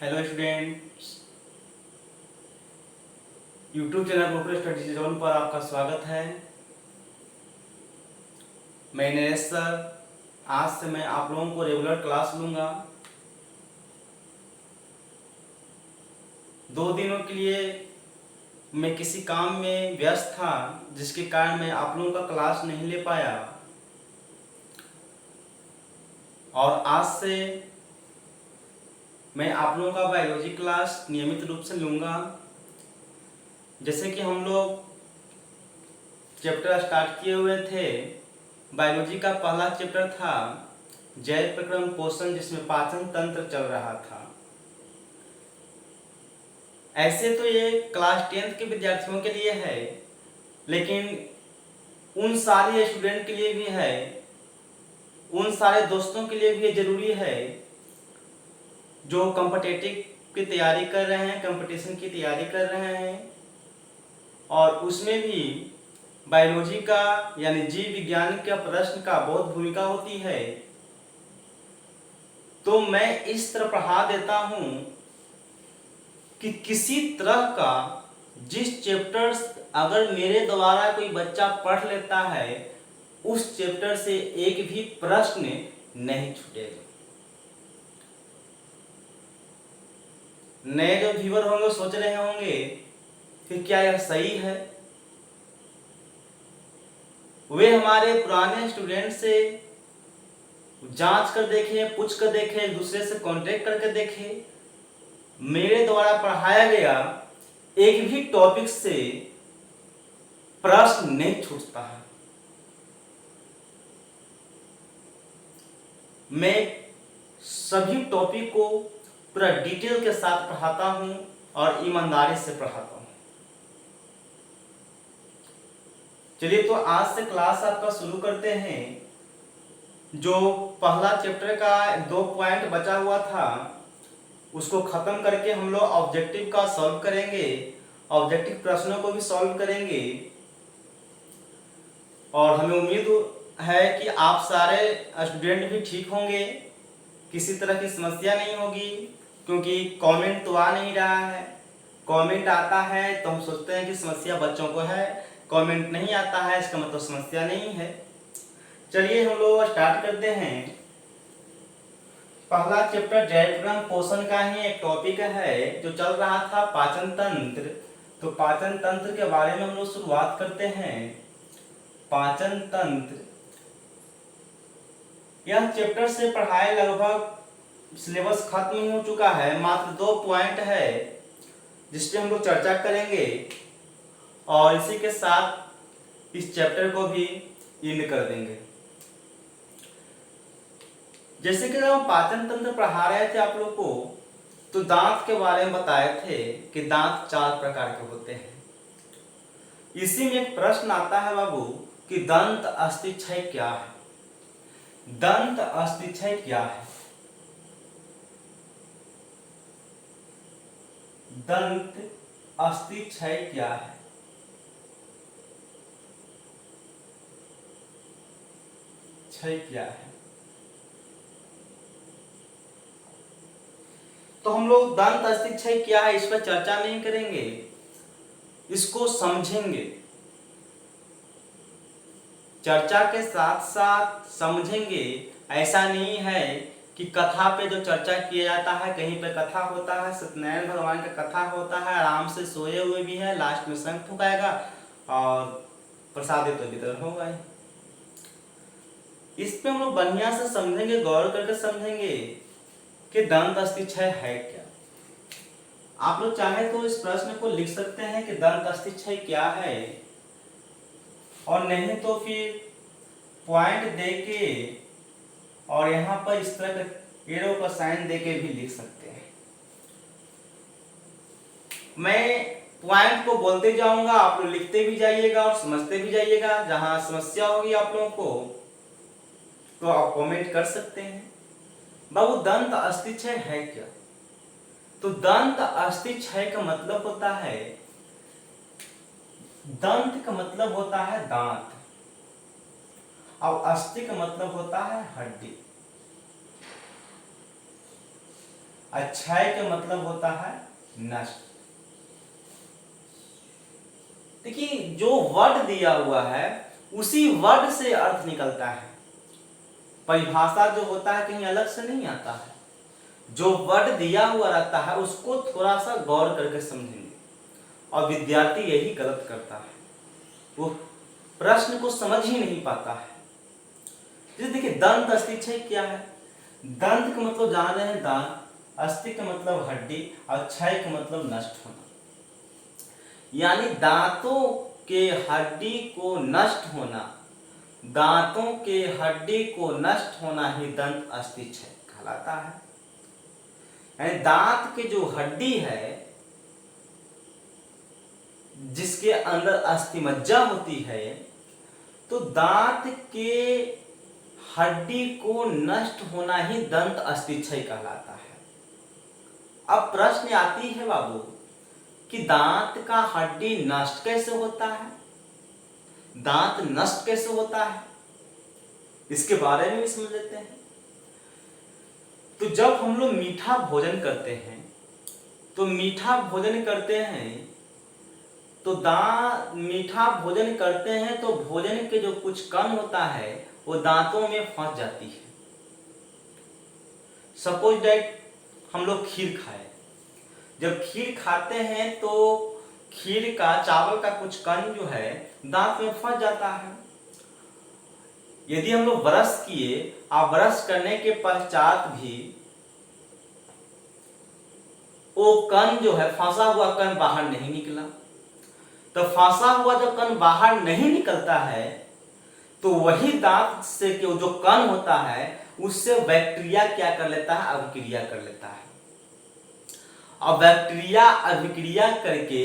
Hello students, YouTube channel global study zone पर आपका स्वागत है। मैं नरेश सर। आज से मैं आप लोगों को रेगुलर क्लास लूँगा। 2 दिनों के लिए मैं किसी काम में व्यस्त था, जिसके कारण मैं आप लोगों का क्लास नहीं ले पाया। और आज से मैं आप लोगों का बायोलॉजी क्लास नियमित रूप से लूँगा। जैसे कि हम लोग चैप्टर स्टार्ट किए हुए थे, बायोलॉजी का पहला चैप्टर था जैव प्रक्रम पोषण, जिसमें पाचन तंत्र चल रहा था। ऐसे तो ये क्लास 10th के विद्यार्थियों के लिए है, लेकिन उन सारे स्टूडेंट के लिए भी है, उन सारे दोस्तों के लिए भी ये जरूरी है जो कॉम्पिटिटिव की तैयारी कर रहे हैं, कंपटीशन की तैयारी कर रहे हैं, और उसमें भी बायोलॉजी का यानी जीव विज्ञान का प्रश्न का बहुत भूमिका होती है। तो मैं इस तरह पढ़ा देता हूं कि किसी तरह का जिस चैप्टर अगर मेरे द्वारा कोई बच्चा पढ़ लेता है, उस चैप्टर से एक भी प्रश्न नहीं छूटेगा। नए जो व्यूअर होंगे सोच रहे होंगे कि क्या यह सही है। वे हमारे पुराने स्टूडेंट से जांच कर देखें, पूछ कर देखें, एक दूसरे से कांटेक्ट करके देखें। मेरे द्वारा पढ़ाया गया एक भी टॉपिक से प्रश्न नहीं छूटता है। मैं सभी टॉपिक को पूरा डिटेल के साथ पढ़ाता हूं और ईमानदारी से पढ़ाता हूं। चलिए, तो आज से क्लास आपका शुरू करते हैं। जो पहला चैप्टर का 2 पॉइंट बचा हुआ था, उसको खत्म करके हम लोग ऑब्जेक्टिव का सॉल्व करेंगे, ऑब्जेक्टिव प्रश्नों को भी सॉल्व करेंगे। और हमें उम्मीद है कि आप सारे स्टूडेंट भी ठीक होंगे, किसी तरह की समस्या नहीं होगी, क्योंकि कमेंट तो आ नहीं रहा है। कमेंट आता है तो हम सोचते हैं कि समस्या बच्चों को है, कमेंट नहीं आता है इसका मतलब समस्या नहीं है। चलिए हम लोग स्टार्ट करते हैं। पहला चैप्टर जैव पोषण का ही एक टॉपिक है जो चल रहा था, पाचन तंत्र। तो पाचन तंत्र के बारे में हम लोग शुरुआत करते हैं। पाचन तंत्र, यह चैप्टर से पढ़ाई लगभग सिलेबस खत्म ही हो चुका है। मात्र 2 पॉइंट है जिस पे हम लोग चर्चा करेंगे, और इसी के साथ इस चैप्टर को भी एंड कर देंगे। जैसे कि जब हम पाचन तंत्र पढ़ा रहे थे आप लोग को, तो दांत के बारे में बताए थे कि दांत 4 प्रकार के होते हैं। इसी में एक प्रश्न आता है बाबू कि दंत अस्थिक्षय क्या है। दंत अस्थिक्षय क्या है? दंत अस्थिक्षय क्या है? क्षय क्या है? तो हम लोग दंत अस्थिक्षय क्या है इस पर चर्चा नहीं करेंगे, इसको समझेंगे। चर्चा के साथ साथ समझेंगे। ऐसा नहीं है कि कथा पे जो चर्चा किया जाता है, कहीं पे कथा होता है, सत्यनारायण भगवान का कथा होता है, आराम से सोए हुए भी है, लास्ट में शंख फुकाएगा और प्रसाद तो वितरण होगा ही। इस पे हम लोग बढ़िया से समझेंगे, गौर करके समझेंगे कि दंत अस्थिक्षय है क्या। आप लोग चाहे तो इस प्रश्न को लिख सकते हैं कि दंत अस्थिक्षय क्या है, और नहीं तो फिर पॉइंट देके और यहाँ पर इस तरह का एरो का साइन देके भी लिख सकते हैं। मैं पॉइंट को बोलते जाऊंगा, आप लोग लिखते भी जाइएगा और समझते भी जाइएगा। जहां समस्या होगी आप लोगों को तो आप कमेंट कर सकते हैं। बाबू, दंत अस्थिक्षय है क्या? तो दंत अस्थिक्षय का मतलब होता है, दंत का मतलब होता है दांत, और अस्थि का मतलब होता है हड्डी। क्षय का मतलब होता है नष्ट। देखिए जो वर्ड दिया हुआ है उसी वर्ड से अर्थ निकलता है, परिभाषा जो होता है कहीं अलग से नहीं आता है। जो वर्ड दिया हुआ रहता है उसको थोड़ा सा गौर करके समझेंगे, और विद्यार्थी यही गलत करता है, वो प्रश्न को समझ ही नहीं पाता है। जैसे देखिए दंत अस्थि क्षय क्या है? दंत का मतलब जान रहे हैं दांत, अस्थि का मतलब हड्डी, और क्षय का मतलब नष्ट होना। यानी दांतों के हड्डी को नष्ट होना, दांतों के हड्डी को नष्ट होना ही दंत अस्थि क्षय कहलाता है। यानी दांत की जो हड्डी है जिसके अंदर अस्थि मज्जा होती है, तो दांत के हड्डी को नष्ट होना ही दंत अस्थि क्षय कहलाता है। अब प्रश्न आती है बाबू कि दांत का हड्डी नष्ट कैसे होता है, दांत नष्ट कैसे होता है, इसके बारे में भी समझ लेते हैं। तो जब हम लोग मीठा भोजन करते हैं तो मीठा भोजन करते हैं तो मीठा भोजन करते हैं तो भोजन के जो कुछ कण होता है वो दांतों में फंस जाती है। सपोज दैट हम लोग खीर खाए, जब खीर खाते हैं तो खीर का चावल का कुछ कण जो है दांत में फंस जाता है। यदि हम लोग ब्रश किए और ब्रश करने के पश्चात भी वो कण जो है फंसा हुआ कण बाहर नहीं निकला, तो फंसा हुआ जब कण बाहर नहीं निकलता है तो वही दांत से जो कण होता है उससे बैक्टीरिया क्या कर लेता है, अभिक्रिया कर लेता है। और बैक्टीरिया अभिक्रिया करके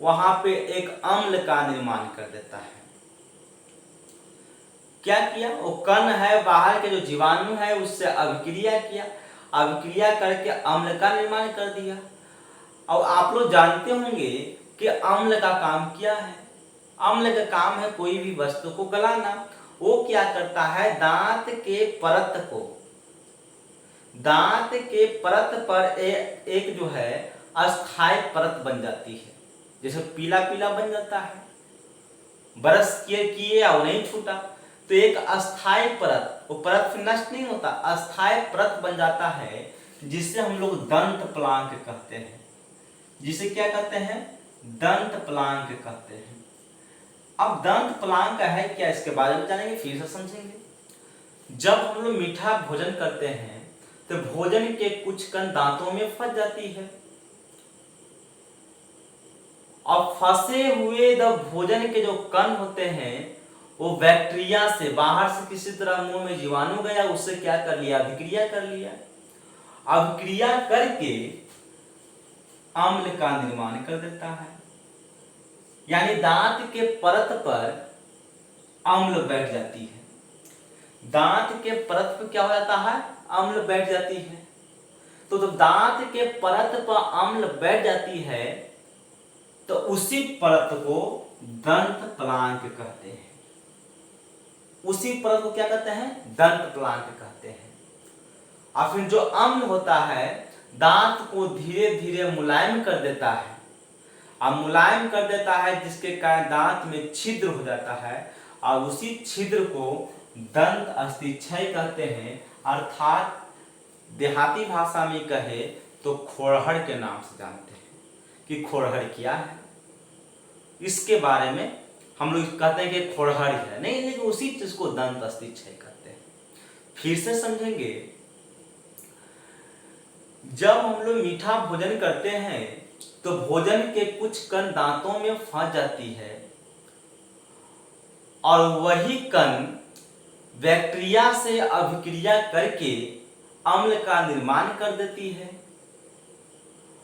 वहां पे एक अम्ल का निर्माण कर देता है। क्या किया, वो कण है बाहर के जो जीवाणु है उससे अभिक्रिया किया, अभिक्रिया करके अम्ल का निर्माण कर दिया। अब आप लोग जानते होंगे कि अम्ल का काम क्या है। अम्ल का काम है कोई भी वस्तु को गलाना। वो क्या करता है, दांत के परत पर एक जो है अस्थायी परत बन जाती है, जैसे पीला पीला बन जाता है, ब्रश किए और नहीं छूटा, तो एक अस्थायी परत, वो परत फिर नष्ट नहीं होता, अस्थायी परत बन जाता है, जिसे हम लोग दंत प्लांक कहते हैं। जिसे क्या कहते हैं, दंत प्लांक कहते हैं। अब दंत प्लांक है क्या, इसके बारे में जानेंगे, फिर से समझेंगे। जब हम लोग मीठा भोजन करते हैं तो भोजन के कुछ कण दांतों में फंस जाती है, और फंसे हुए जब भोजन के जो कण होते हैं वो बैक्टीरिया से बाहर से किसी तरह मुंह में जीवाणु गया, उससे क्या कर लिया, अभिक्रिया कर लिया। अभिक्रिया करके अम्ल का निर्माण कर देता है। यानी दांत के परत पर अम्ल बैठ जाती है, दांत के परत पर क्या हो जाता है, अम्ल बैठ जाती है। तो जब दांत के परत पर अम्ल बैठ जाती है तो उसी परत को दंत प्लांक कहते हैं। उसी परत को क्या कहते हैं, दंत प्लांक कहते हैं। और फिर जो अम्ल होता है दांत को धीरे धीरे मुलायम कर देता है, और मुलायम कर देता है जिसके कारण दांत में छिद्र हो जाता है, और उसी छिद्र को दंत अस्थि क्षय कहते हैं। अर्थात देहाती भाषा में कहे तो खोड़हड़ के नाम से जानते हैं कि खोड़हड़ क्या है। इसके बारे में हम लोग कहते हैं कि खोड़हड़ है नहीं, लेकिन उसी चीज को दंत अस्थि क्षय कहते हैं। फिर से समझेंगे, जब हम लोग मीठा भोजन करते हैं तो भोजन के कुछ कण दांतों में फंस जाती है, और वही कण बैक्टीरिया से अभिक्रिया करके अम्ल का निर्माण कर देती है,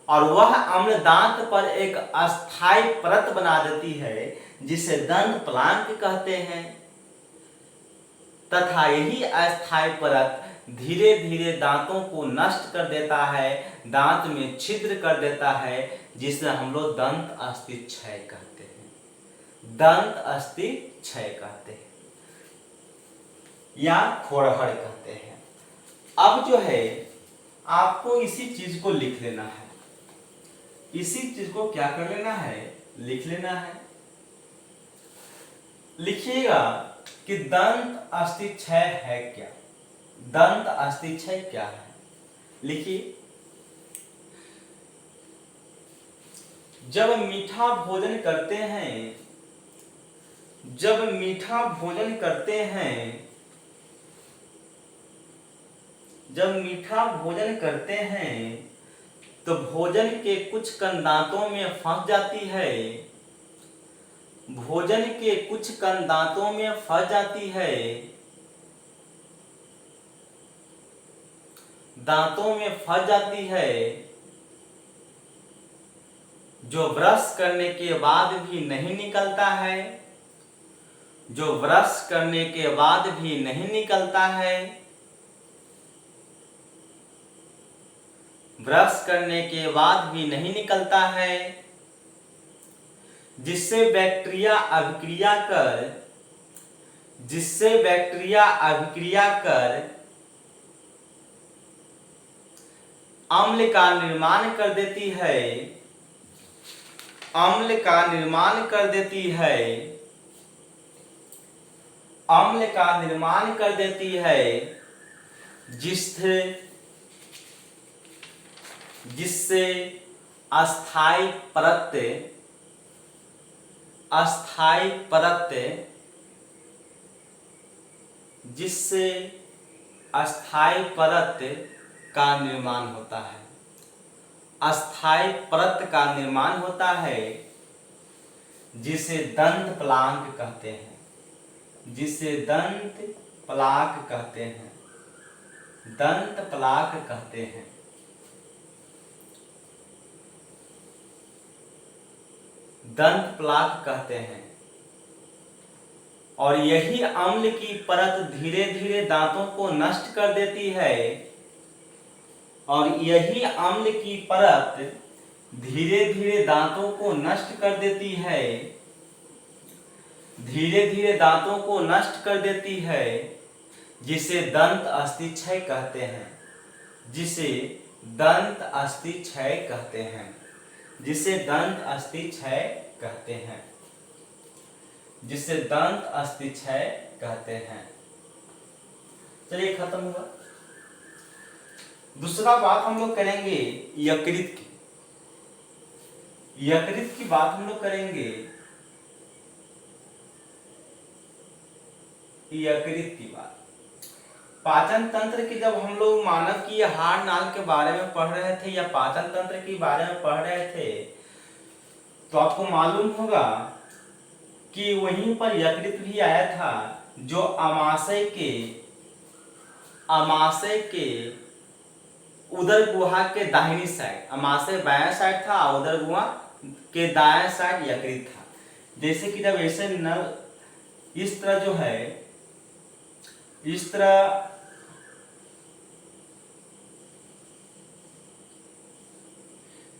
और वह अम्ल दांत पर एक अस्थायी परत बना देती है जिसे दंत प्लांक कहते हैं। तथा यही अस्थायी परत धीरे धीरे दांतों को नष्ट कर देता है, दांत में छिद्र कर देता है, जिसे हम लोग दंत अस्थि क्षय कहते हैं, दंत अस्थि क्षय कहते हैं या खोड़हड़ कहते हैं। अब जो है आपको इसी चीज को लिख लेना है, इसी चीज को क्या कर लेना है, लिख लेना है। लिखिएगा कि दंत अस्थि क्षय है क्या, दंत अस्थि क्षय क्या है। लिखिए, जब मीठा भोजन करते हैं, जब मीठा भोजन करते हैं, जब मीठा भोजन करते हैं तो भोजन के कुछ कण दांतों में फंस जाती है, भोजन के कुछ कण दांतों में फंस जाती है, दांतों में फंस जाती है, जो ब्रश करने के बाद भी नहीं निकलता है, जो ब्रश करने के बाद भी नहीं निकलता है, ब्रश करने के बाद भी नहीं निकलता है, जिससे बैक्टीरिया अभिक्रिया कर, जिससे बैक्टीरिया अभिक्रिया कर अम्ल का निर्माण कर देती है, अम्ल का निर्माण कर देती है, अम्ल का निर्माण कर देती है, जिससे जिससे अस्थायी परत, अस्थायी परत, जिससे अस्थायी परत का निर्माण होता है, अस्थायी परत का निर्माण होता है, जिसे दंत प्लांक कहते हैं, जिसे दंत प्लाक कहते हैं, दंत प्लाक कहते हैं। दंत प्लाक कहते हैं। और यही अम्ल की परत धीरे धीरे दांतों को नष्ट कर देती है, और यही अम्ल की परत धीरे धीरे दांतों को नष्ट कर देती है, धीरे धीरे दांतों को नष्ट कर देती है, जिसे दंत अस्थि क्षय कहते हैं, जिसे दंत अस्थि क्षय कहते हैं, जिसे दंत अस्थि क्षय कहते हैं, जिसे दंत अस्थि क्षय कहते हैं। चलिए खत्म हुआ। दूसरा बात हम लोग करेंगे यकृत की, यकृत की बात हम लोग करेंगे, यकृत की बात। पाचन तंत्र की जब हम लोग मानव की आहार नाल के बारे में पढ़ रहे थे या पाचन तंत्र के बारे में पढ़ रहे थे, तो आपको मालूम होगा कि वहीं पर यकृत भी आया था, जो अमाशय के उदर गुहा के दाहिनी साइड, अमाशय बायां साइड था, उदर गुहा के दाएं साइड यकृत था। जैसे कि जब ऐसे नल इस तरह जो है, इस तरह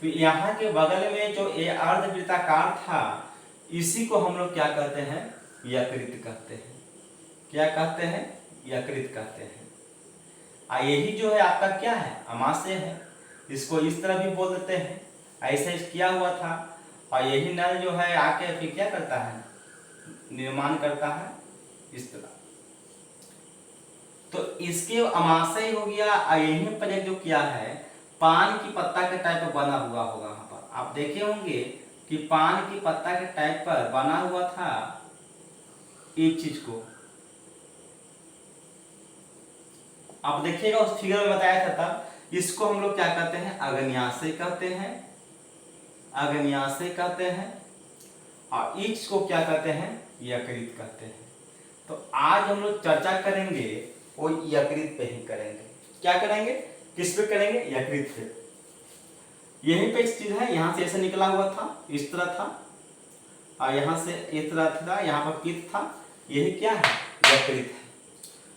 तो यहाँ के बगल में जो ये अर्धवृत्ताकार था, इसी को हम लोग क्या कहते हैं, यकृत कहते हैं। क्या कहते हैं, यकृत कहते हैं। यही जो है आपका क्या है, अमाशय है, इसको इस तरह भी बोल देते हैं, ऐसे किया हुआ था। और यही नल जो है आके फिर क्या करता है, निर्माण करता है इस तरह। तो इसके अमाशय हो गया। यहीं पर जो क्या है, पान की पत्ता के टाइप पर बना हुआ होगा। वहां पर आप देखे होंगे कि पान की पत्ता के टाइप पर बना हुआ था इस चीज को, आप देखिएगा उस फिगर में बताया था तब। इसको हम लोग क्या कहते हैं, अग्न्याशय कहते हैं, अग्न्याशय कहते हैं। और इसको क्या कहते हैं, यकृत कहते हैं। तो आज हम लोग चर्चा करेंगे वो यकृत पे ही करेंगे। क्या करेंगे, किस पे करेंगे, यकृत पे। यहीं पे एक चीज है, यहाँ से ऐसे निकला हुआ था, इस तरह था, और यहाँ से इस तरह था, यहाँ पर पित्त था, यही क्या है, यकृत है।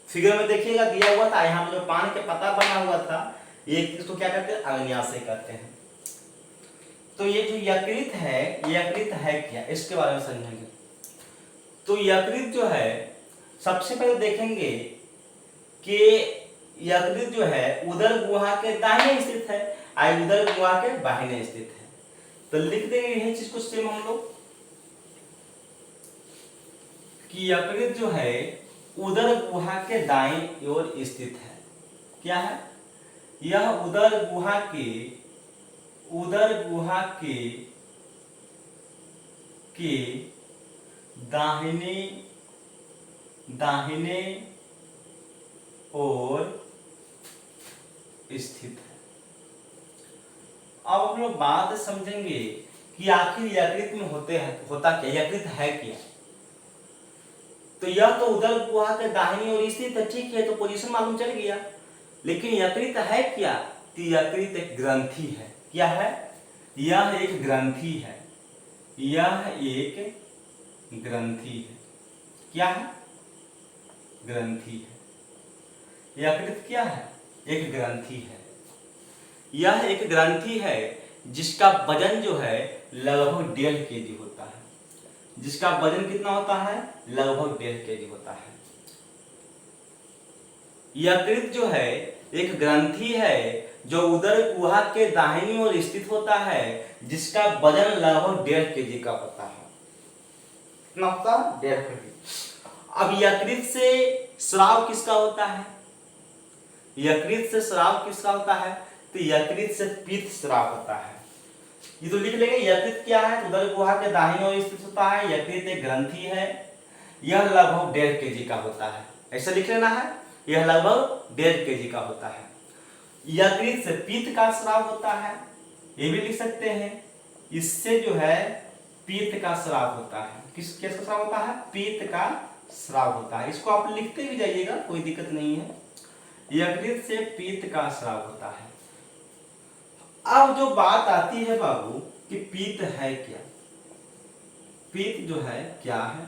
फिगर में देखिएगा दिया हुआ था, यहाँ पर जो पान के पत्ता बना हुआ था, ये इसको क्या कहते हैं, अग्न्याशय कहते हैं। तो ये जो यकृत है, यकृत है क्या, इसके बारे में समझेंगे। तो यकृत जो है, सबसे पहले देखेंगे कि यकृत जो है उदर गुहा के दाहिने स्थित है, आई उदर गुहा के बाहिने स्थित है। तो लिख देंगे यही चीज को सेम हम लोग कि यकृत जो है उदर गुहा के दाईं ओर स्थित है। क्या है? यह उदर गुहा के दाहिने ओर स्थित है। अब हम लोग बात समझेंगे कि आखिर यकृत में होता क्या, यकृत है क्या। तो यह तो उदर गुहा के दाहिनी ओर स्थित है, ठीक है, तो पोजीशन मालूम चल गया। लेकिन यकृत है क्या? तो यकृत एक ग्रंथि है। क्या है? यह एक ग्रंथि है। यह एक ग्रंथि है। क्या है? ग्रंथि है। यकृत क्या है? एक ग्रंथि है। यह एक ग्रंथि है जिसका वजन जो है लगभग 1.5 kg होता है। जिसका वजन कितना होता है? लगभग 1.5 kg होता है। यकृत जो है एक ग्रंथि है जो उदर गुहा के दाहिनी ओर स्थित होता है, जिसका वजन लगभग 1.5 kg का होता है। कितना होता है? 1.5 kg। अब यकृत से स्राव किसका होता है? यकृत से स्राव किसका होता है? तो यकृत से पित्त स्राव होता है। ये तो लिख लेंगे। यकृत क्या है? तो उदर गुहा के दाहिनी ओर स्थित होता है। यकृत एक ग्रंथि है। यह लगभग 1.5 kg का होता है। ऐसा लिख लेना है, यह लगभग 1.5 kg का होता है। यकृत से पित्त का स्राव होता है, ये भी लिख सकते हैं। इससे जो है पित्त का स्राव होता है। किसका स्राव होता है? पित्त का स्राव होता है। इसको आप लिखते भी जाइएगा, कोई दिक्कत नहीं है। यकृत से पित्त का स्राव होता है। अब जो बात आती है बाबू कि पित्त है क्या, पित्त जो है क्या है?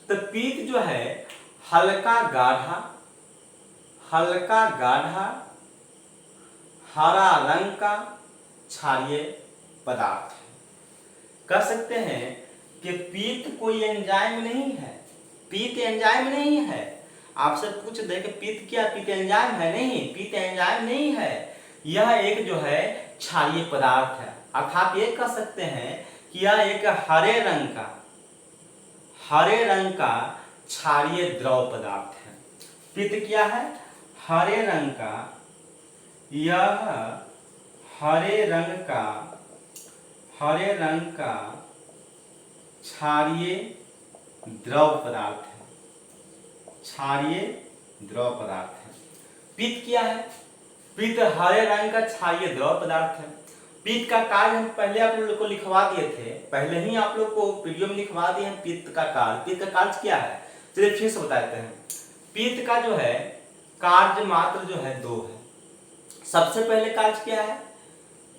तो पित्त जो है हल्का गाढ़ा हरा रंग का क्षारीय पदार्थ है। कह सकते हैं कि पित्त कोई एंजाइम नहीं है। पित्त एंजाइम नहीं है। आपसे पूछ दे कि पित्त क्या, पित्त एंजाइम है? नहीं, पित्त एंजाइम नहीं है। यह एक जो है क्षारीय पदार्थ है। अर्थात ये कह सकते हैं कि यह एक हरे रंग का क्षारीय द्रव पदार्थ है। पित्त क्या है? हरे रंग का, यह हरे रंग का क्षारीय द्रव पदार्थ है। क्षारीय द्रव पदार्थ है। पित्त क्या है? पित्त हरे रंग का क्षारीय द्रव पदार्थ है। पित्त का कार्य हम पहले आप लोग को लिखवा दिए थे, पहले ही आप लोग को वीडियो में लिखवा दिए हैं। पित्त का कार्य, पित्त का कार्य क्या है चलिए फिर से बताते हैं। पित्त का जो है कार्य मात्र जो है 2 है। सबसे पहले कार्य क्या है?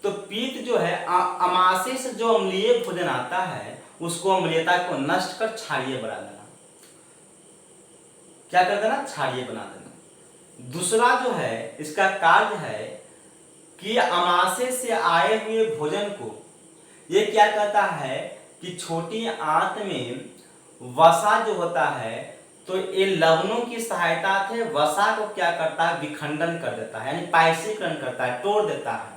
तो पित्त जो है अमाशय से जो अम्लीय भोजन आता है उसको अम्लीयता को नष्ट कर क्षारीय बना देना। क्या कर देना? क्षारीय बना देना। दूसरा जो है इसका कार्य है कि अमाशय से आए हुए भोजन को ये क्या कहता है कि छोटी आंत में वसा जो होता है, तो ये लवणों की सहायता से वसा को क्या करता है? विखंडन कर देता है, यानी पायसीकरण करता है, तोड़ देता है।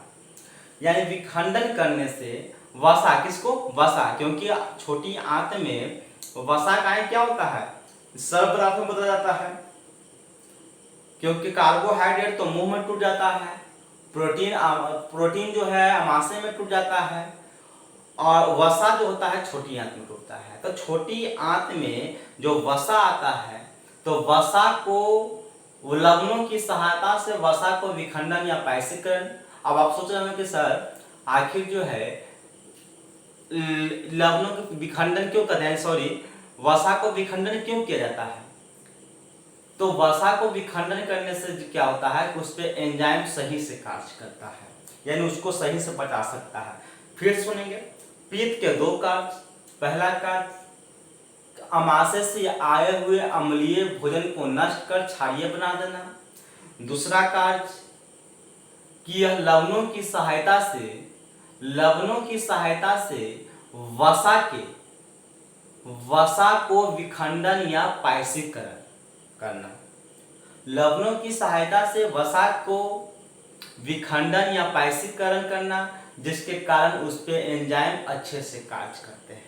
यानी विखंडन करने से वसा, किसको? वसा, क्योंकि छोटी आंत में वसा का क्या होता है? सरल पदार्थ में बदल जाता है। क्योंकि कार्बोहाइड्रेट तो मुंह में टूट जाता है, प्रोटीन जो है अमाशय में टूट जाता है, और वसा जो होता है छोटी आंत में टूटता है। तो छोटी आंत में जो वसा आता है, तो वसा को लवणों की सहायता से वसा को विखंडन या पायसीकरण। अब आप सोच रहे हैं कि सर आखिर जो है लवणों का विखंडन क्यों करते हैं, सॉरी वसा को विखंडन क्यों किया जाता है? तो वसा को विखंडन करने से क्या होता है कि उस पर एंजाइम सही से कार्य करता है, यानी उसको सही से बचा सकता है। फिर सुनेंगे। पित्त के 2 कार्य। पहला कार्य अमाशय से आए हुए अम्लीय भोजन को नष्ट कर क्षारीय बना देना। दूसरा कार्य कि यह लवणों की सहायता से वसा को विखंडन या पायसीकरण करना। लवणों की सहायता से वसा को विखंडन या पाइसीकरण करना, जिसके कारण उस पे एंजाइम अच्छे से कार्य करते हैं।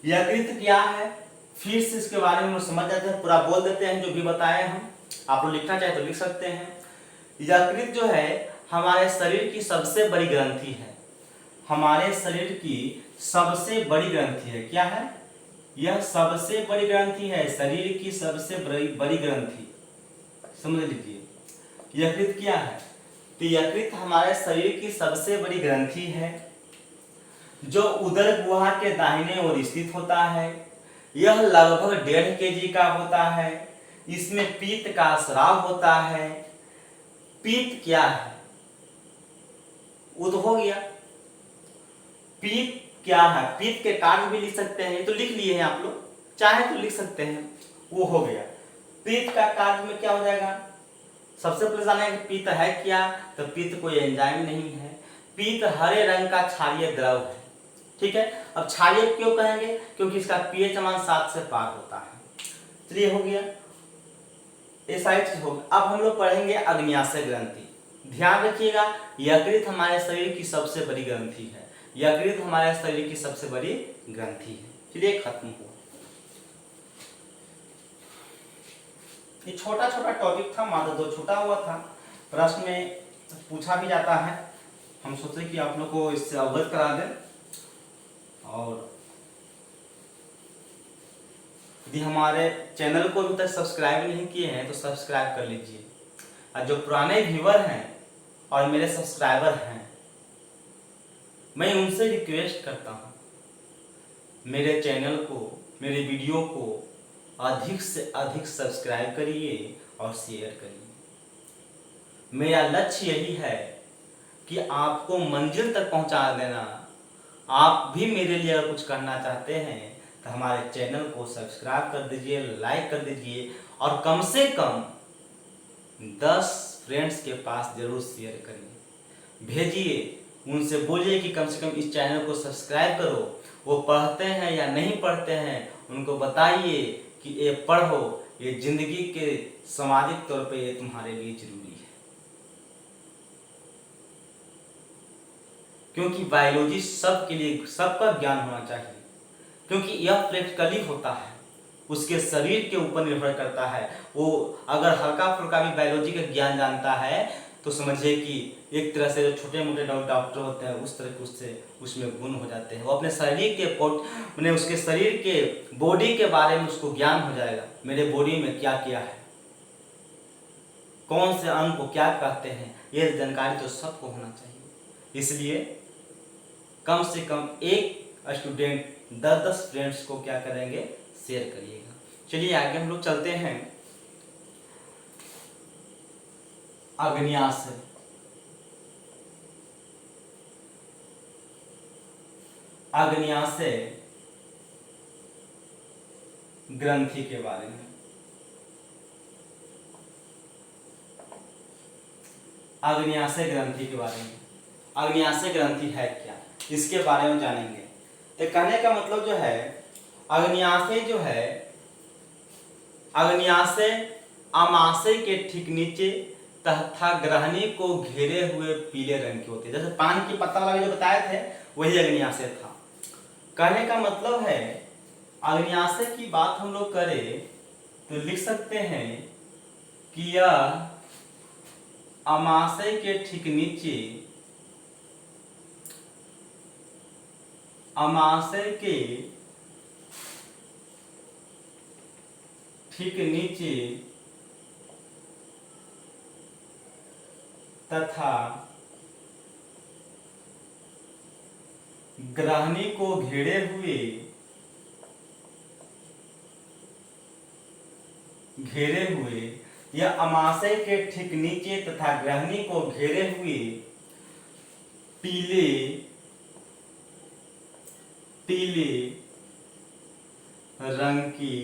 यकृत क्या है, फिर से इसके बारे में हम लोग समझ जाते हैं, पूरा बोल देते हैं जो भी बताए हम। आप लोग लिखना चाहे तो लिख सकते हैं। यकृत जो है हमारे शरीर की सबसे बड़ी ग्रंथि है। हमारे शरीर की सबसे बड़ी ग्रंथि है। क्या है? यह सबसे बड़ी ग्रंथि है, शरीर की सबसे बड़ी ग्रंथि। समझ लीजिए यकृत क्या है। तो यकृत हमारे शरीर की सबसे बड़ी ग्रंथि है, जो उदर गुहा के दाहिने ओर स्थित होता है। यह लगभग 1.5 kg का होता है। इसमें पित्त का स्राव होता है। पित्त क्या है? वो तो हो गया। पित्त क्या है? पित्त के कार्य भी लिख सकते हैं, तो लिख लिए हैं आप लोग, चाहे तो लिख सकते हैं, वो हो गया। पित्त का कार्य में क्या हो जाएगा? सबसे पहले जानेंगे पित्त है क्या। तो पित्त कोई एंजाइम नहीं है। पित्त हरे रंग का क्षारीय द्रव है। ठीक है। अब क्षारीय क्यों कहेंगे? क्योंकि इसका पीएच मान 7 से पार होता है। चलिए हो गया, ये सारी चीज हो गई। अब हम लोग पढ़ेंगे अग्न्याशय ग्रंथि। ध्यान रखिएगा, यकृत हमारे शरीर की सबसे बड़ी ग्रंथि है। यकृत हमारे शरीर की सबसे बड़ी ग्रंथि है। चलिए खत्म हुआ। ये छोटा छोटा टॉपिक था, मात्र 2 छूटा हुआ था। प्रश्न में पूछा भी जाता है, हम सोचे कि आप लोग को इससे अवगत करा दें। और यदि हमारे चैनल को अभी तक सब्सक्राइब नहीं किए हैं तो सब्सक्राइब कर लीजिए। और जो पुराने व्यूअर हैं और मेरे सब्सक्राइबर हैं, मैं उनसे रिक्वेस्ट करता हूँ, मेरे चैनल को, मेरे वीडियो को अधिक से अधिक सब्सक्राइब करिए और शेयर करिए। मेरा लक्ष्य यही है कि आपको मंजिल तक पहुंचा देना। आप भी मेरे लिए अगर कुछ करना चाहते हैं तो हमारे चैनल को सब्सक्राइब कर दीजिए, लाइक कर दीजिए और कम से कम 10 फ्रेंड्स के पास जरूर शेयर करिए, भेजिए। उनसे बोलिए कि कम से कम इस चैनल को सब्सक्राइब करो। वो पढ़ते हैं या नहीं पढ़ते हैं, उनको बताइए कि ये पढ़ो, ये जिंदगी के सामाजिक तौर पे ये तुम्हारे लिए जरूरी है। क्योंकि बायोलॉजी सबके लिए, सबका ज्ञान होना चाहिए, क्योंकि यह प्रैक्टिकली होता है, उसके शरीर के ऊपर निर्भर करता है। वो अगर हल्का फुल्का भी बायोलॉजी का ज्ञान जानता है तो समझिए कि एक तरह से जो छोटे मोटे डॉक्टर होते हैं उस तरह के उससे उसमें गुण हो जाते हैं। वो अपने शरीर के मैंने उसके शरीर के बॉडी के बारे में उसको ज्ञान हो जाएगा। मेरे बॉडी में क्या क्या है, कौन से अंग को क्या कहते हैं, ये जानकारी तो सबको होना चाहिए। इसलिए कम से कम एक स्टूडेंट 10-10 फ्रेंड्स को क्या करेंगे, शेयर करिएगा। चलिए आगे हम लोग चलते हैं। अग्न्याशय। अग्न्याशय ग्रंथि के बारे में। अग्न्याशय ग्रंथि के बारे में। अग्न्याशय ग्रंथि है क्या, इसके बारे में जानेंगे। तो कहने का मतलब जो है, अग्न्याशय जो है, अग्न्याशय अमाशय के ठीक नीचे तथा ग्रहणी को घेरे हुए पीले रंग के होते हैं। जैसे पान की पत्ता वाला जो बताए थे वही अग्न्याशय था। कहने का मतलब है, अग्न्याशय की बात हम लोग करें तो लिख सकते हैं कि यह अमाशय के ठीक नीचे, अमाशय के ठीक नीचे तथा ग्रहणी को घेरे हुए या अमाशय के ठीक नीचे तथा ग्रहणी को घेरे हुए पीले रंग की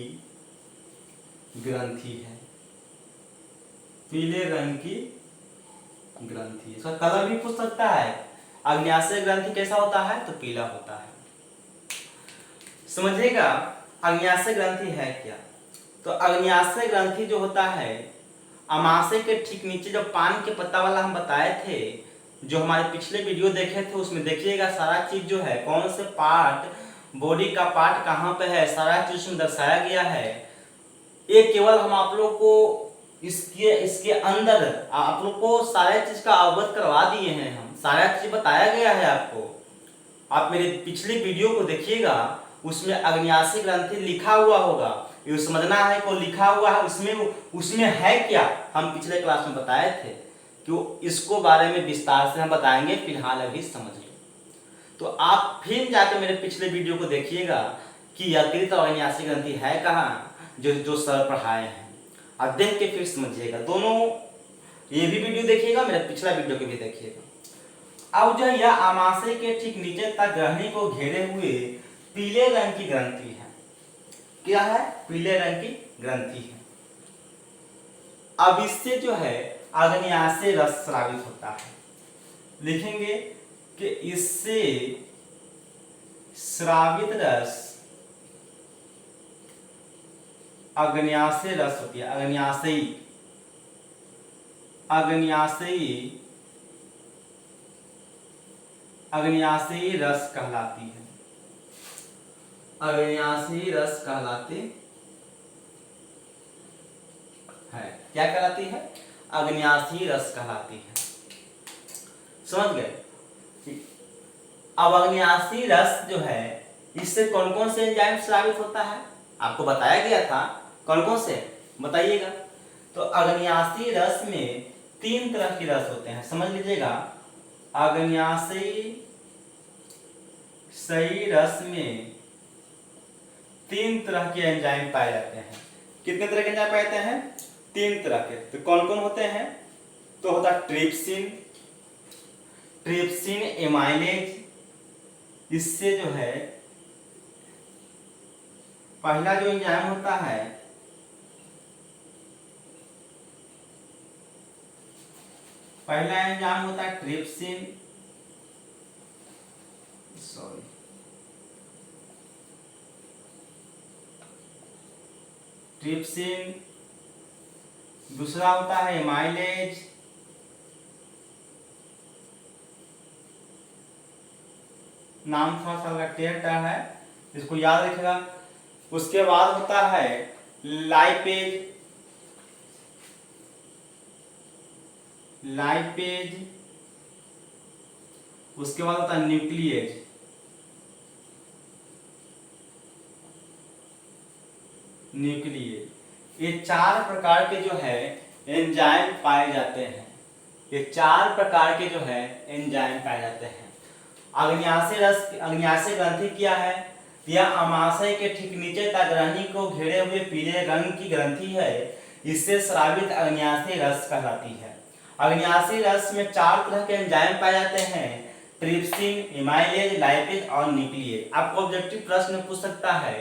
ग्रंथि है। पीले रंग की ग्रंथि, इसका कलर भी पूछ सकता है। अग्न्याशय ग्रंथि कैसा होता है, तो पीला होता है। समझिएगा अग्न्याशय ग्रंथि है क्या। तो अग्न्याशय ग्रंथि जो होता है अमाशय के ठीक नीचे जो पान के पत्ता वाला हम बताए थे, जो हमारे पिछले वीडियो देखे थे उसमें देखिएगा सारा चीज जो है, कौन से पार्ट, बॉडी का पार्ट कहाँ पे है, सारा चीज उसमें दर्शाया गया है। ये केवल हम आप लोग को इसके अंदर आप लोग को सारे चीज का अवगत करवा दिए हैं, हम सारा चीज बताया गया है आपको। आप मेरे पिछली वीडियो को देखिएगा, उसमें अग्न्याशय ग्रंथि लिखा हुआ होगा, ये समझना है को लिखा हुआ है, उसमें है क्या, हम पिछले क्लास में बताए थे कि इसको बारे में विस्तार से हम बताएंगे, फिलहाल अभी समझ लो। तो आप फिर जाके मेरे पिछले वीडियो को देखिएगा कि यकृत और अग्न्याशय ग्रंथि है कहाँ, जो सर पढ़ाए हैं। अब देख के फिर समझिएगा, दोनों ये भी वीडियो देखिएगा, मेरा पिछला वीडियो को भी देखिएगा। अब जो यह आमाशय के ठीक नीचे तक ग्रहणी को घेरे हुए पीले रंग की ग्रंथि है। क्या है? पीले रंग की ग्रंथि है। अब इससे जो है अग्न्याशय रस स्रावित होता है। लिखेंगे कि इससे स्रावित रस अग्न्याशय रस होती है। अग्न्याशयी रस कहलाती है। अग्न्याशयी रस कहलाती है। क्या कहलाती है? अग्न्याशयी रस कहलाती है। समझ गए? अब अग्न्याशयी रस जो है, इससे कौन कौन से एंजाइम स्रावित होता है आपको बताया गया था, कौन कौन से बताइएगा। तो अग्न्याशयी रस में 3 तरह के रस होते हैं, समझ लीजिएगा। अग्न्याशयी रस में 3 तरह के एंजाइम पाए जाते हैं। कितने तरह के एंजाइम पाए जाते हैं? 3 तरह के। तो कौन कौन होते हैं? तो होता है ट्रिप्सिन एमाइलेज। इससे जो है पहला जो एंजाइम होता है ट्रिप्सिन, दूसरा होता है एमाइलेज, नाम थोड़ा सा टेढ़ा है, इसको याद रखिएगा। उसके बाद होता है लाइपेज, उसके बाद होता है न्यूक्लियेज, ये 4 प्रकार के जो है एंजाइम पाए जाते हैं। ये 4 प्रकार के जो है एंजाइम पाए जाते हैं। अग्न्याशय ग्रंथि क्या है? यह अमाशय के ठीक नीचे तक ग्रहणी को घेरे हुए पीले रंग की ग्रंथि है। इससे स्रावित अग्न्याशय रस कहलाती है। अग्न्याशय रस में 4 तरह के एंजाइम पाए जाते हैं, ट्रिप्सिन, एमाइलेज, लाइपेज और न्यूक्लियेज। आपको ऑब्जेक्टिव प्रश्न पूछ सकता है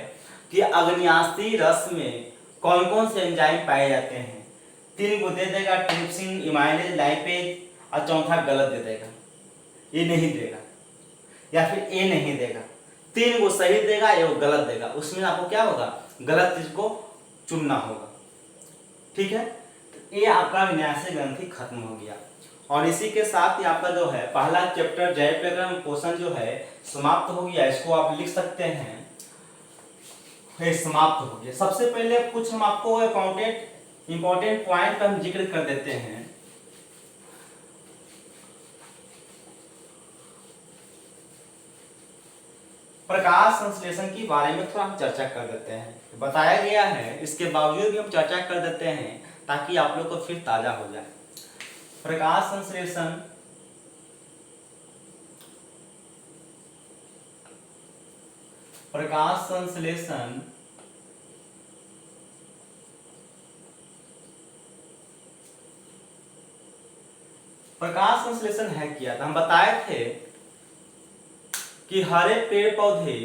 कि अग्न्याशय रस में कौन कौन से एंजाइम पाए जाते हैं। 3 को दे देगा, ट्रिप्सिन, एमाइलेज, लाइपेज, और चौथा गलत दे देगा, ये नहीं देगा, या फिर ए नहीं देगा। 3 को सही देगा, ये वो गलत देगा। उसमें आपको क्या होगा? गलत चीज को चुनना होगा। ठीक है, तो ये आपका अग्न्याशय ग्रंथि खत्म हो गया। और इसी के साथ ही आपका जो है पहला चैप्टर जैव पोषण जो है समाप्त हो गया। इसको आप लिख सकते हैं, समाप्त हो गया। सबसे पहले कुछ हम आपको इंपॉर्टेंट पॉइंट हम जिक्र कर देते हैं। प्रकाश संश्लेषण के बारे में थोड़ा हम चर्चा कर देते हैं। बताया गया है, इसके बावजूद भी हम चर्चा कर देते हैं ताकि आप लोग को फिर ताजा हो जाए। प्रकाश संश्लेषण है क्या? तो हम बताए थे कि हरे पेड़ पौधे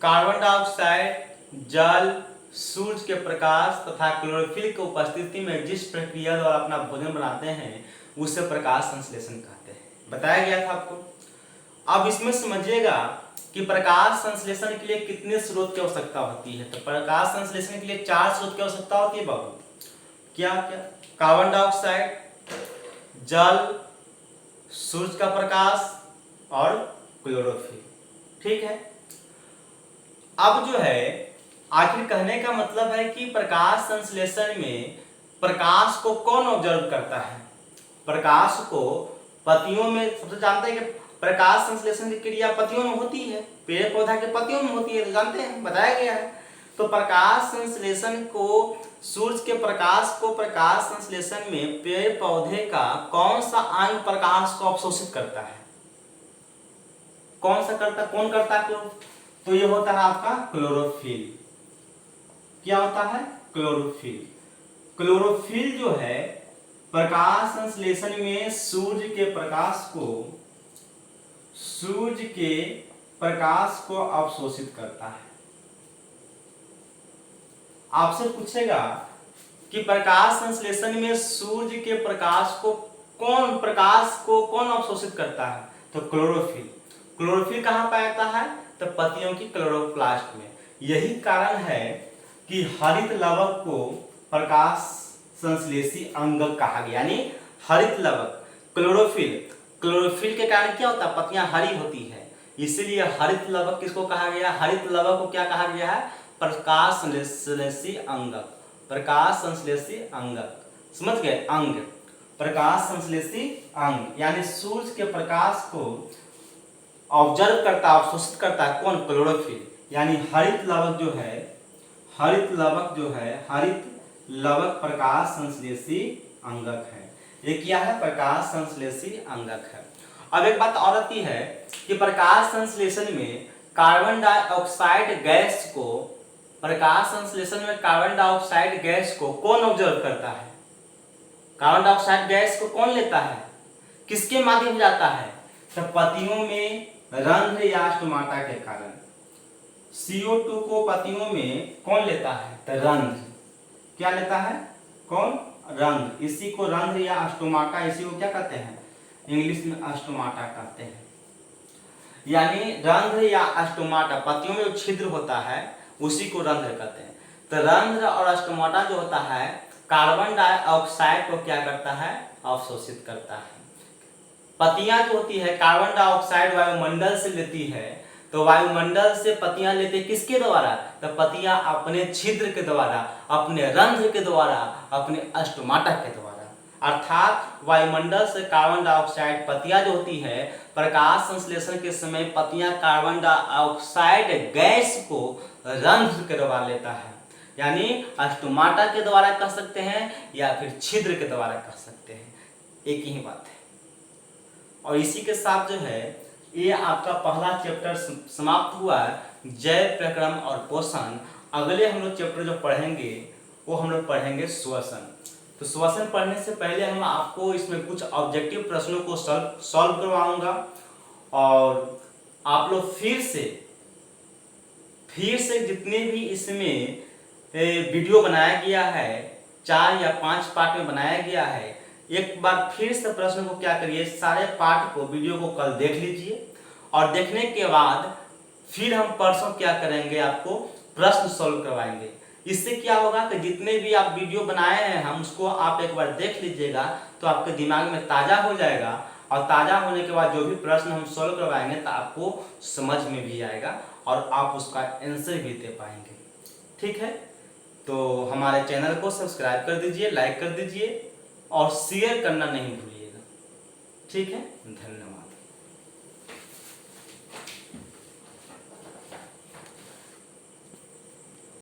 कार्बन डाइऑक्साइड, जल, सूर्य के प्रकाश तथा क्लोरोफिल की उपस्थिति में जिस प्रक्रिया द्वारा अपना भोजन बनाते हैं उसे प्रकाश संश्लेषण कहते हैं। बताया गया था आपको। अब इसमें समझिएगा कि प्रकाश संश्लेषण के लिए कितने स्रोत की आवश्यकता होती है। तो प्रकाश संश्लेषण के लिए 4 स्रोत की आवश्यकता होती है बाबू। क्या क्या? कार्बन डाइऑक्साइड, जल, सूरज का प्रकाश और क्लोरोफिल। ठीक है। अब जो है आखिर कहने का मतलब है कि प्रकाश संश्लेषण में प्रकाश को कौन ऑब्जर्व करता है? प्रकाश को पत्तियों में सबसे जानते हैं कि प्रकाश संश्लेषण की क्रिया पत्तियों में होती है, पेड़ पौधा के पत्तियों में होती है, तो जानते हैं, बताया गया है। तो प्रकाश संश्लेषण को, सूरज के प्रकाश को प्रकाश संश्लेषण में पेड़ पौधे का कौन सा अंग प्रकाश को अवशोषित करता है? कौन करता है? तो ये होता है आपका क्लोरोफिल। क्या होता है? क्लोरोफिल। क्लोरोफिल जो है प्रकाश संश्लेषण में सूर्य के प्रकाश को अवशोषित करता है। आपसे पूछेगा कि प्रकाश संश्लेषण में सूर्य के प्रकाश को कौन अवशोषित करता है? तो क्लोरोफिल। क्लोरोफिल कहाँ पाया है? तो पत्तियों की क्लोरोप्लास्ट में। यही कारण है कि हरित लवक को प्रकाश संश्लेषी अंगक कहा गया। यानी हरित लवक क्लोरोफिल के कारण क्या होता है? पत्तियां हरी होती है, इसीलिए हरित लवक किसको कहा गया? हरित लवक को क्या कहा गया है? प्रकाश संश्लेषी अंगक। प्रकाश संश्लेषी अंगक, समझ गए? अंग, प्रकाश संश्लेषी अंग, यानी सूर्य के प्रकाश को ऑब्जर्व करता, अवशोषित करता है कौन? क्लोरोफिल। यानी हरित लवक प्रकाश संश्लेषी अंगक है। ये क्या है? प्रकाश संश्लेषी अंगक है। अब एक बात और आती है कि प्रकाश संश्लेषण में कार्बन डाइऑक्साइड गैस को कौन ऑब्जर्व करता है? कार्बन डाइऑक्साइड गैस को कौन लेता है? किसके माध्यम से जाता है? तो पत्तियों में रंध्र या स्टोमाटा के कारण। CO2 को पत्तियों में कौन लेता है? तो रंध्र। क्या लेता है? कौन? रंध्र। इसी को रंध्र या स्टोमाटा, इसी को क्या कहते हैं? इंग्लिश में स्टोमाटा कहते हैं। यानी रंध्र या स्टोमाटा, पत्तियों में जो छिद्र होता है उसी को रंध्र कहते हैं। तो रंध्र और स्टोमाटा जो होता है कार्बन डाइऑक्साइड को क्या करता है? अवशोषित करता है। पत्तियां जो होती है कार्बन डाइऑक्साइड वायुमंडल से लेती है, तो वायुमंडल से पत्तियां लेते किसके द्वारा? तो पत्तियां अपने छिद्र के द्वारा, अपने रंध्र के द्वारा, अपने स्टोमाटा के द्वारा। अर्थात वायुमंडल से कार्बन डाइऑक्साइड पत्तियां जो होती है, प्रकाश संश्लेषण के समय पत्तियां कार्बन डाइऑक्साइड गैस को रंध्र के द्वारा लेता है, यानी स्टोमाटा के द्वारा कह सकते हैं या फिर छिद्र के द्वारा कह सकते हैं, एक ही बात है। और इसी के साथ जो है ये आपका पहला चैप्टर समाप्त हुआ है, जैव प्रक्रम और पोषण। अगले हम लोग चैप्टर जो पढ़ेंगे वो हम लोग पढ़ेंगे श्वसन। तो श्वसन पढ़ने से पहले हम आपको इसमें कुछ ऑब्जेक्टिव प्रश्नों को सॉल्व करवाऊंगा, और आप लोग फिर से जितने भी इसमें वीडियो बनाया गया है, 4 या 5 पार्ट में बनाया गया है, एक बार फिर से प्रश्न को क्या करिए, सारे पार्ट को, वीडियो को कल देख लीजिए, और देखने के बाद फिर हम परसों क्या करेंगे, आपको प्रश्न सॉल्व करवाएंगे। इससे क्या होगा कि जितने भी आप वीडियो बनाए हैं हम उसको आप एक बार देख लीजिएगा तो आपके दिमाग में ताज़ा हो जाएगा, और ताज़ा होने के बाद जो भी प्रश्न हम सॉल्व करवाएंगे तो आपको समझ में भी आएगा और आप उसका आंसर भी दे पाएंगे। ठीक है, तो हमारे चैनल को सब्सक्राइब कर दीजिए, लाइक कर दीजिए और शेयर करना नहीं भूलिएगा। ठीक है, धन्यवाद।